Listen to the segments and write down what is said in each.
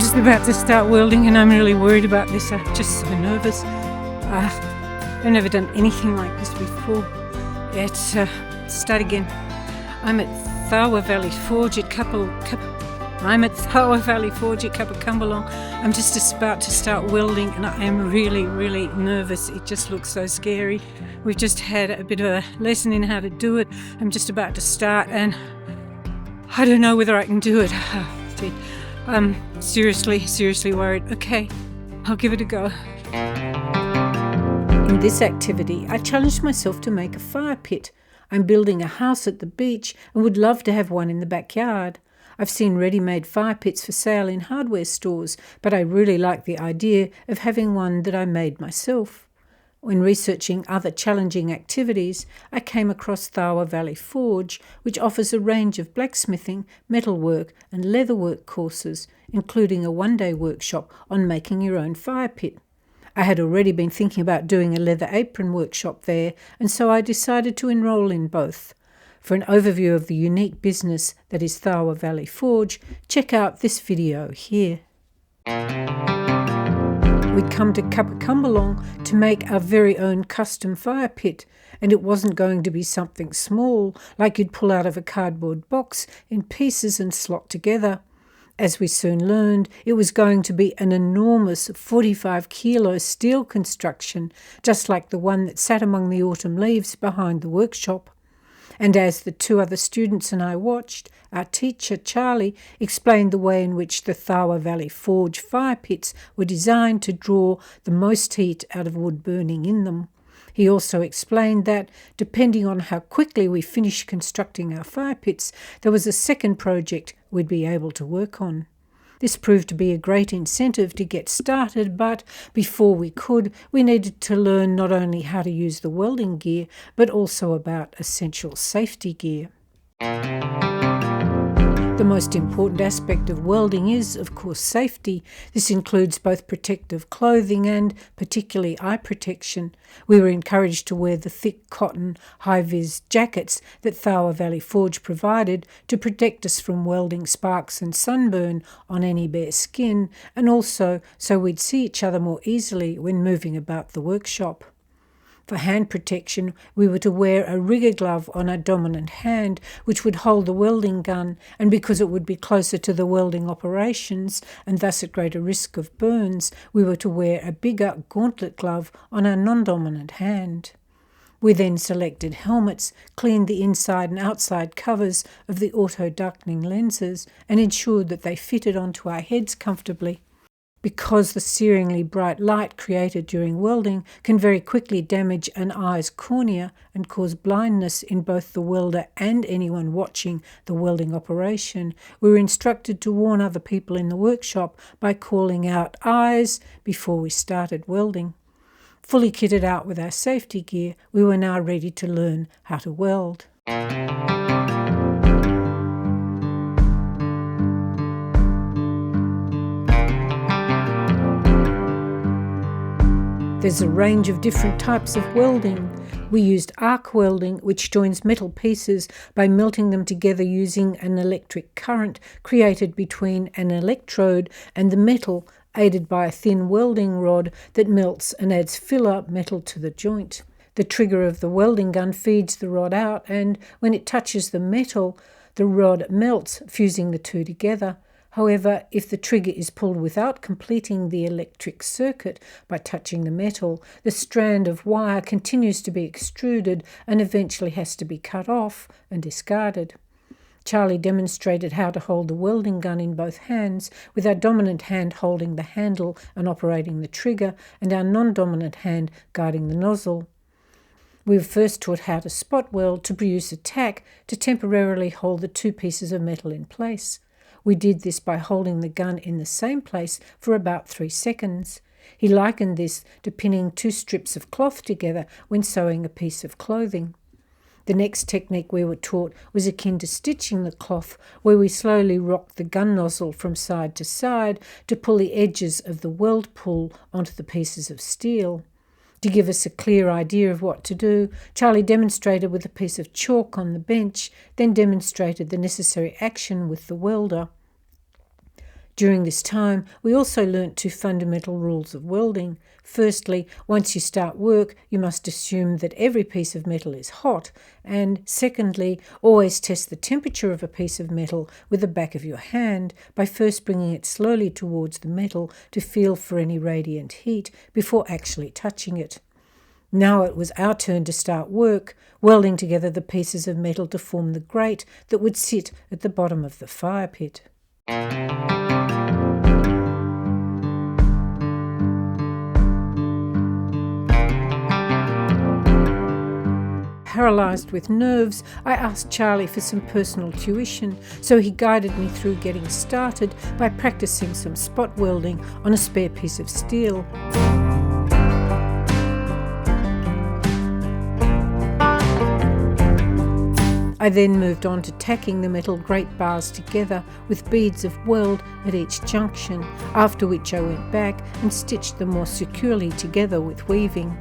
just about to start welding and I'm really worried about this. I'm just so nervous. I've never done anything like this before. Let's start again. I'm at Tharwa Valley Forge at Cuppacumbalong. I'm just about to start welding and I am really, really nervous. It just looks so scary. We've just had a bit of a lesson in how to do it. I'm just about to start and I don't know whether I can do it. I'm seriously worried. Okay, I'll give it a go. In this activity, I challenged myself to make a fire pit. I'm building a house at the beach and would love to have one in the backyard. I've seen ready-made fire pits for sale in hardware stores, but I really like the idea of having one that I made myself. When researching other challenging activities, I came across Tharwa Valley Forge, which offers a range of blacksmithing, metalwork and leatherwork courses, including a one-day workshop on making your own fire pit. I had already been thinking about doing a leather apron workshop there, and so I decided to enroll in both. For an overview of the unique business that is Tharwa Valley Forge, check out this video here. We'd come to Cuppacumbalong to make our very own custom fire pit, and it wasn't going to be something small, like you'd pull out of a cardboard box in pieces and slot together. As we soon learned, it was going to be an enormous 45-kilo steel construction, just like the one that sat among the autumn leaves behind the workshop. And as the two other students and I watched, our teacher, Charlie, explained the way in which the Tharwa Valley Forge fire pits were designed to draw the most heat out of wood burning in them. He also explained that, depending on how quickly we finished constructing our fire pits, there was a second project we'd be able to work on. This proved to be a great incentive to get started, but before we could, we needed to learn not only how to use the welding gear, but also about essential safety gear. The most important aspect of welding is, of course, safety. This includes both protective clothing and, particularly, eye protection. We were encouraged to wear the thick cotton, high-vis jackets that Tharwa Valley Forge provided to protect us from welding sparks and sunburn on any bare skin, and also so we'd see each other more easily when moving about the workshop. For hand protection, we were to wear a rigger glove on our dominant hand, which would hold the welding gun, and because it would be closer to the welding operations, and thus at greater risk of burns, we were to wear a bigger gauntlet glove on our non-dominant hand. We then selected helmets, cleaned the inside and outside covers of the auto-darkening lenses, and ensured that they fitted onto our heads comfortably. Because the searingly bright light created during welding can very quickly damage an eye's cornea and cause blindness in both the welder and anyone watching the welding operation, we were instructed to warn other people in the workshop by calling out "eyes" before we started welding. Fully kitted out with our safety gear, we were now ready to learn how to weld. There's a range of different types of welding. We used arc welding, which joins metal pieces by melting them together using an electric current created between an electrode and the metal, aided by a thin welding rod that melts and adds filler metal to the joint. The trigger of the welding gun feeds the rod out, and when it touches the metal, the rod melts, fusing the two together. However, if the trigger is pulled without completing the electric circuit by touching the metal, the strand of wire continues to be extruded and eventually has to be cut off and discarded. Charlie demonstrated how to hold the welding gun in both hands, with our dominant hand holding the handle and operating the trigger, and our non-dominant hand guiding the nozzle. We were first taught how to spot weld to produce a tack to temporarily hold the two pieces of metal in place. We did this by holding the gun in the same place for about 3 seconds. He likened this to pinning 2 strips of cloth together when sewing a piece of clothing. The next technique we were taught was akin to stitching the cloth, where we slowly rocked the gun nozzle from side to side to pull the edges of the weld pool onto the pieces of steel. To give us a clear idea of what to do, Charlie demonstrated with a piece of chalk on the bench, then demonstrated the necessary action with the welder. During this time, we also learnt two fundamental rules of welding. Firstly, once you start work, you must assume that every piece of metal is hot, and secondly, always test the temperature of a piece of metal with the back of your hand by first bringing it slowly towards the metal to feel for any radiant heat before actually touching it. Now it was our turn to start work, welding together the pieces of metal to form the grate that would sit at the bottom of the fire pit. Paralysed with nerves, I asked Charlie for some personal tuition, so he guided me through getting started by practicing some spot welding on a spare piece of steel. I then moved on to tacking the metal grate bars together with beads of weld at each junction, after which I went back and stitched them more securely together with weaving.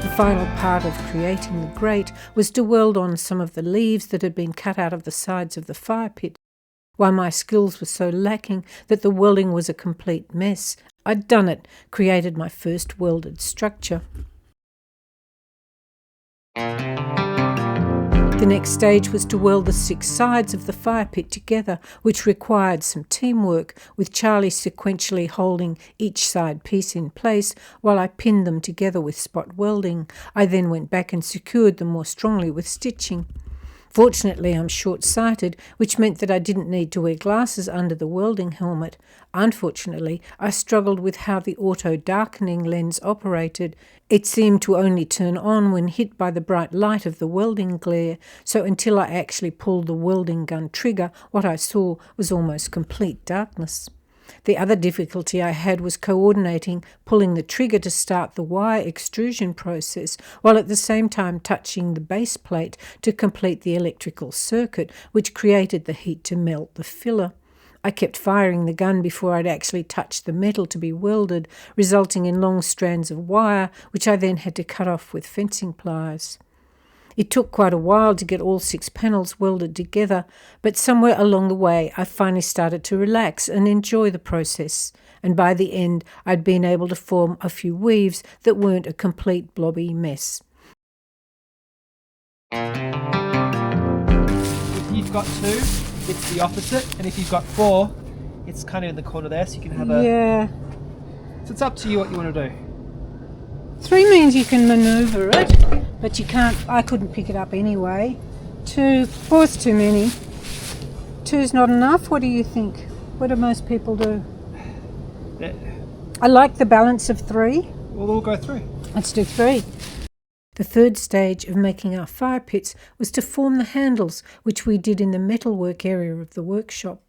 The final part of creating the grate was to weld on some of the leaves that had been cut out of the sides of the fire pit. While my skills were so lacking that the welding was a complete mess, I'd done it, created my first welded structure. The next stage was to weld the 6 sides of the fire pit together, which required some teamwork, with Charlie sequentially holding each side piece in place while I pinned them together with spot welding. I then went back and secured them more strongly with stitching. Fortunately, I'm short-sighted, which meant that I didn't need to wear glasses under the welding helmet. Unfortunately, I struggled with how the auto-darkening lens operated. It seemed to only turn on when hit by the bright light of the welding glare, so until I actually pulled the welding gun trigger, what I saw was almost complete darkness. The other difficulty I had was coordinating pulling the trigger to start the wire extrusion process, while at the same time touching the base plate to complete the electrical circuit, which created the heat to melt the filler. I kept firing the gun before I'd actually touched the metal to be welded, resulting in long strands of wire, which I then had to cut off with fencing pliers. It took quite a while to get all 6 panels welded together, but somewhere along the way I finally started to relax and enjoy the process, and by the end I'd been able to form a few weaves that weren't a complete blobby mess. If you've got 2, it's the opposite, and if you've got 4, it's kind of in the corner there, so you can have a... Yeah. So it's up to you what you want to do. 3 means you can manoeuvre it, but you can't. I couldn't pick it up anyway. 4's too many. 2's not enough. What do you think? What do most people do? I like the balance of 3. Well, we'll go 3. Let's do 3. The third stage of making our fire pits was to form the handles, which we did in the metalwork area of the workshop.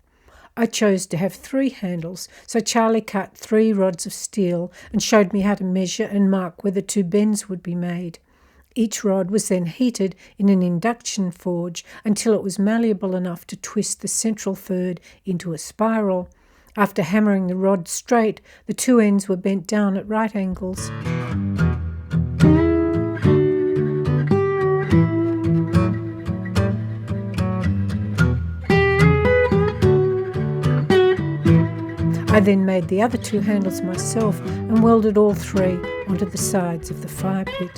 I chose to have 3 handles, so Charlie cut 3 rods of steel and showed me how to measure and mark where the 2 bends would be made. Each rod was then heated in an induction forge until it was malleable enough to twist the central third into a spiral. After hammering the rod straight, the 2 ends were bent down at right angles. I then made the other 2 handles myself and welded all 3 onto the sides of the fire pit.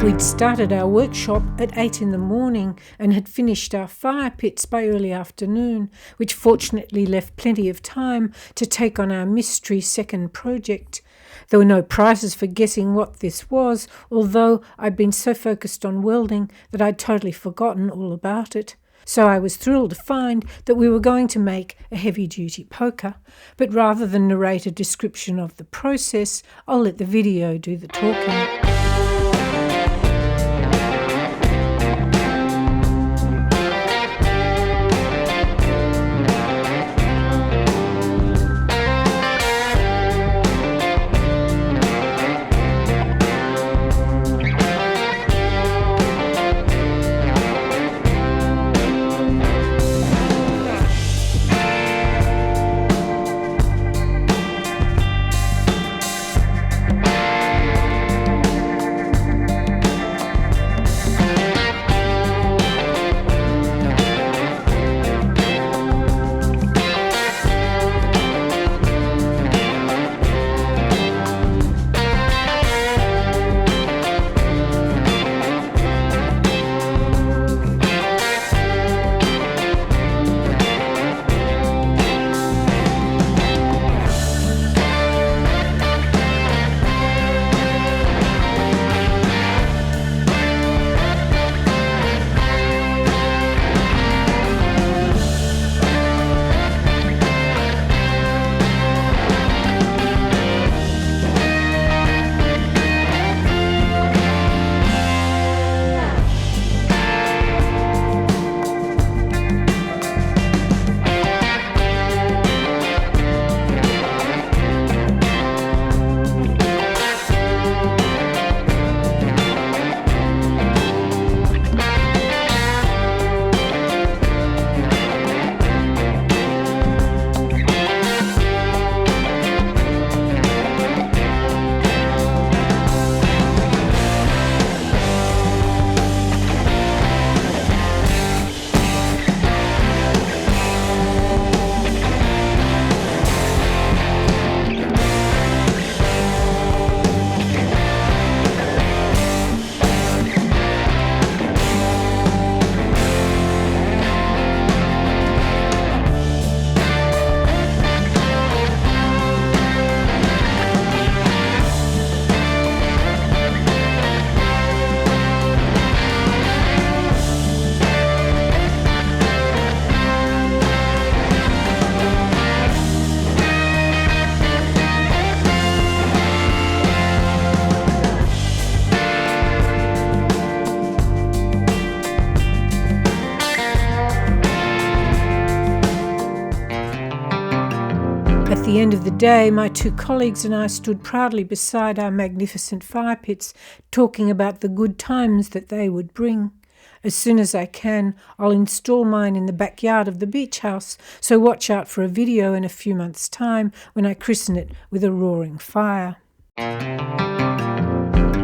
We'd started our workshop at 8 in the morning and had finished our fire pits by early afternoon, which fortunately left plenty of time to take on our mystery second project. There were no prizes for guessing what this was, although I'd been so focused on welding that I'd totally forgotten all about it. So I was thrilled to find that we were going to make a heavy-duty poker, but rather than narrate a description of the process, I'll let the video do the talking. At the end of the day, my two colleagues and I stood proudly beside our magnificent fire pits, talking about the good times that they would bring. As soon as I can, I'll install mine in the backyard of the beach house, so watch out for a video in a few months' time when I christen it with a roaring fire.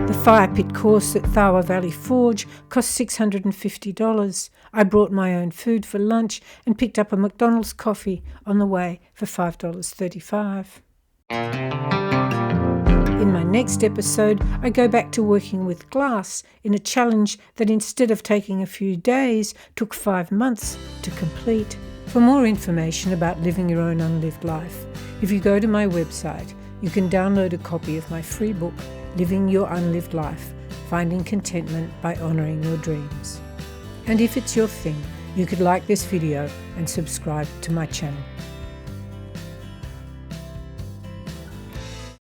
The fire pit course at Tharwa Valley Forge cost $650. I brought my own food for lunch and picked up a McDonald's coffee on the way for $5.35. In my next episode, I go back to working with glass in a challenge that instead of taking a few days, took 5 months to complete. For more information about living your own unlived life, if you go to my website, you can download a copy of my free book, Living Your Unlived Life, Finding Contentment by Honouring Your Dreams. And if it's your thing, you could like this video and subscribe to my channel.